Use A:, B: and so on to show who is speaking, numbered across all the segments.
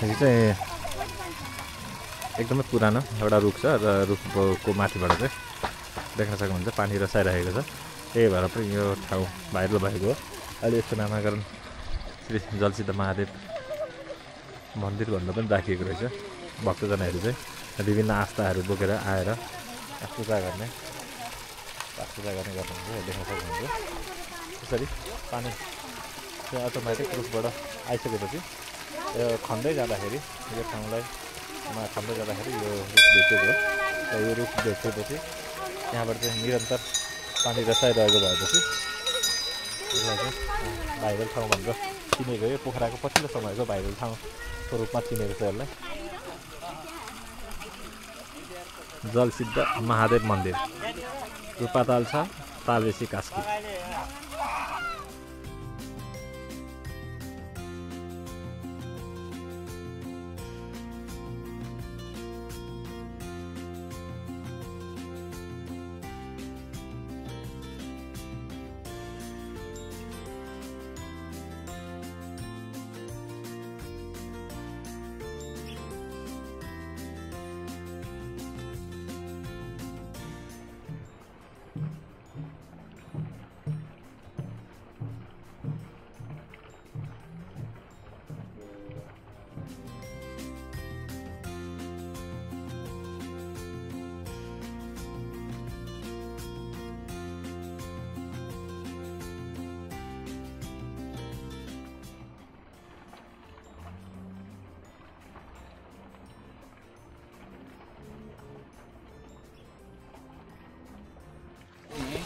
A: यो चाहिँ एकदमै पुरानो एउटा रुख छ र रुखको माथिबाट चाहिँ देख्न सक्नुहुन्छ पानी रसाइरहेको छ। त्यही भएर पनि यो ठाउँ भाइरल भएको हो। अहिले यसको नामाकरण श्री जलसिद्ध महादेव मन्दिर भनेर पनि राखिएको रहेछ। भक्तजनहरू चाहिँ विभिन्न आस्थाहरू बोकेर आएर पूजा गर्ने गर्नुहुन्छ देख्न सक्नुहुन्छ। त्यसरी पानी चाहिँ अटोमेटिक रुखबाट आइसकेपछि यो खन्दै जाँदाखेरि यो ठाउँलाई खन्दै जाँदाखेरि यो रुख भेटिएको हो। र यो रुख भेटेपछि यहाँबाट चाहिँ निरन्तर पानी रसाइरहेको भएपछि यसलाई चाहिँ भाइरल ठाउँ भनेर चिनेको यो पोखराको पछिल्लो समयको भाइरल ठाउँको रूपमा चिनेको छ यसलाई। जलसिद्ध महादेव मन्दिर रूपाताल छ तालबेसी कास्की।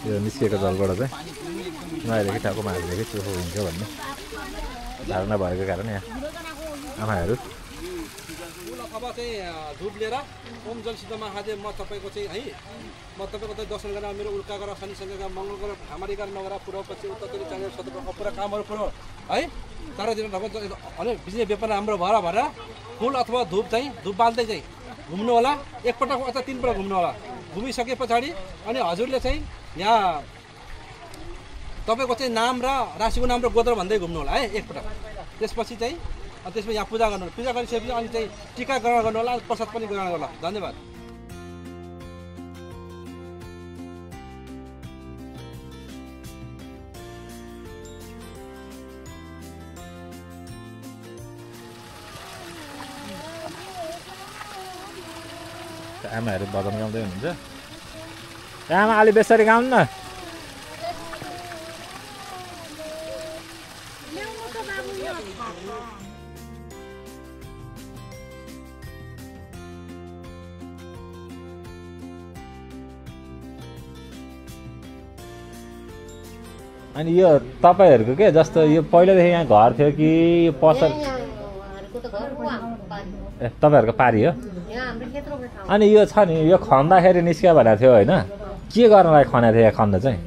A: यो निस्किएको जलबाट चाहिँ नुहाइदेखि टाउकोमा हाल्दाखेरि चोखो हुन्छ भन्ने धारणा भएको कारण यहाँ आमाहरू
B: अब चाहिँ धुप लिएर ओम जलसिद्ध महादेव म तपाईँको चाहिँ है म तपाईँको चाहिँ दर्शन गरेर मेरो उल्का गरेर शनि सङ्घका मङ्गल गरेर हामारी गरेर नगरा पूर्व पछि उत्तरी चाँडो सत्र पुरा कामहरू पुरो है चारतिर अनि बिजनेस व्यापार राम्रो भएर फुल अथवा धुप चाहिँ धुप बाल्दै चाहिँ घुम्नु होला एकपटक अथवा 3 पटक घुम्नु होला। घुमिसके पछाडि अनि हजुरले चाहिँ यहाँ तपाईँको चाहिँ नाम र राशिको नाम र गोत्र भन्दै घुम्नु होला है एकपटक। त्यसपछि चाहिँ त्यसमा यहाँ पूजा गर्नु पूजा गरिसकेपछि अनि चाहिँ टीका ग्रहण गर्नु होला प्रसाद पनि ग्रहण गर्नु होला। धन्यवाद।
A: आमाहरू भजन गाउँदै हुनुहुन्छ। आमा अलि बेसरी गाउनु न। अनि यो तपाईहरुको के जस्तो यो पहिलेदेखि यहाँ घर थियो कि यो पसल ए तपाईहरुको पारी हो। अनि यो छ नि यो खन्दाखेरि निस्क्यो भनेको थियो हैन के गर्नलाई खनेको थियो यहाँ खन्दा चाहिँ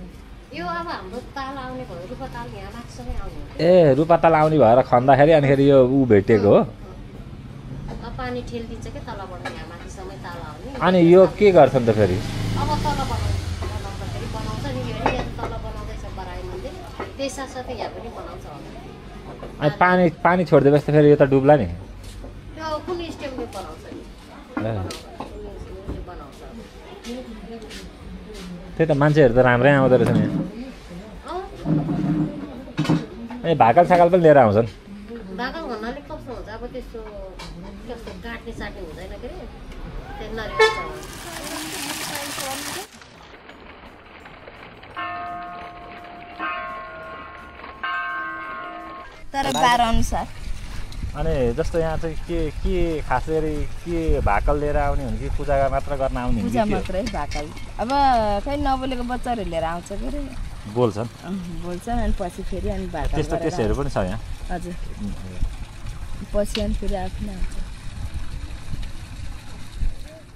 C: यो अब हाम्रो ताल आउने भयो रूपाताल यहाँ माथिसम्मै आउने
A: ए रूपाताल आउने भएर खन्दाखेरि अनिखेरि यो उ भेटेको हो।
C: पानी ठेल्दिन्छ के तलबाट यहाँ माथिसम्मै ताल आउने।
A: अनि यो के गर्छन् त फेरि
C: अब तल बनाउँदाखेरि बनाउँछ नि यो यहाँ तल बनाउँदैछ बराई मन्दिर त्यही साथसाथै यहाँ पनि बनाउँछ होला।
A: अनि पानी छोडिदिएपछि त फेरि यो त डुब्ला नि।
C: त्यो कुन स्टेपले बनाउँछ नि बनाउँछ
A: त्यही त मान्छेहरू त राम्रै आउँदो रहेछ नि। ए भाकल साकल पनि लिएर आउँछन्।
C: भाकल भन्नाले कस्तो हुन्छ अब त्यस्तो कस्तो काट्ने साट्ने हुँदैन के रे त्यो नरिवल
D: तर 12 अनुसार।
A: अनि जस्तो यहाँ चाहिँ के खास गरी के भाकल लिएर आउने हुन् कि पूजा मात्र गर्न आउने हुन्?
D: पूजा मात्रै भाकल। अब खै नबोलेको बच्चाहरू लिएर आउँछ के रे
A: बोल्छन्
D: अनि पछि फेरि अनि भाकल
A: त्यस्तो केसहरू पनि छ यहाँ।
D: हजुर पछि अनि फेरि आफ्नो आउँछ।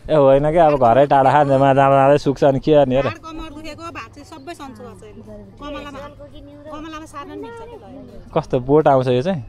A: ए होइन क्या अब घरै टाढा खाँदैमा जाँदै सुक्छ अनि के गर्ने र कस्तो बोट आउँछ यो चाहिँ